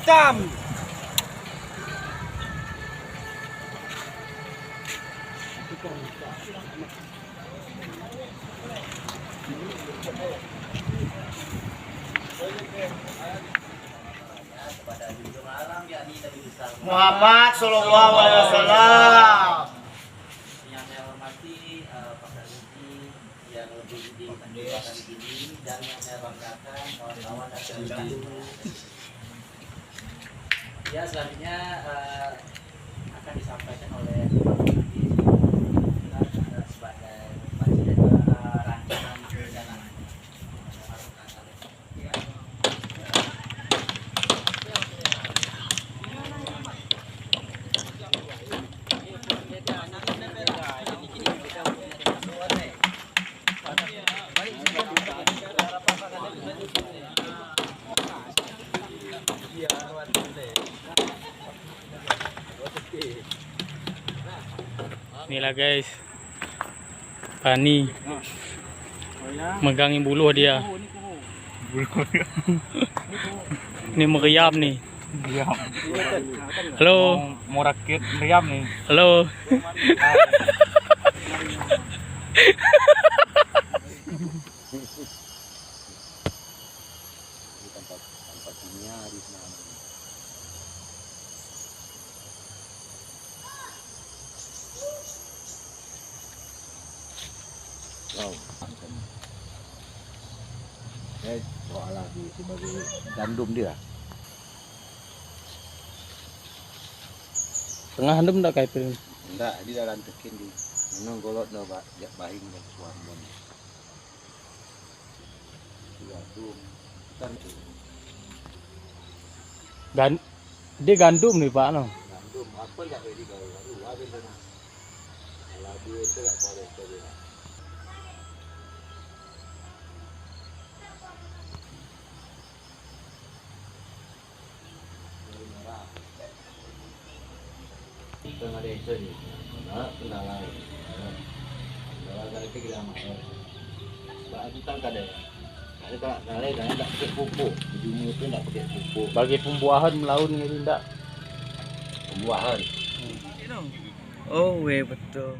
hitam. Muhammad Sallallahu Alaihi Wasallam. Yang saya hormati Pak Sarmuji yang lebih diperjuangkan di sini, dan yang saya banggakan kawan-kawan dan guru. Ya, selanjutnya akan disampaikan oleh Pak Bupati sebagai masih rancangan perjalanan. Inilah guys, Pani megangin buluh dia. Ini meriam nih. Halo. Mau rakit meriam nih. Halo. Soal lagi sebagai gandum dia. Tengah handem ndak kayak itu. Enggak, di dalam tekin di. Memang golot no Pak, jak bahing dan suambon. Gandum. Kan Dia gandum nih Pak no. gandum apa enggak ready kalau habis sana. Kalau dia itu enggak boleh dia. Tengah desa ni, kenalan. Kenalan kita kita mahu. Bahan kita kan ada. Ada tak nalai dan tak pakai pupuk. Ujungnya tu tak pakai pupuk. Bagi pembuahan melaun ini ndak. Pembuahan. Oh, betul.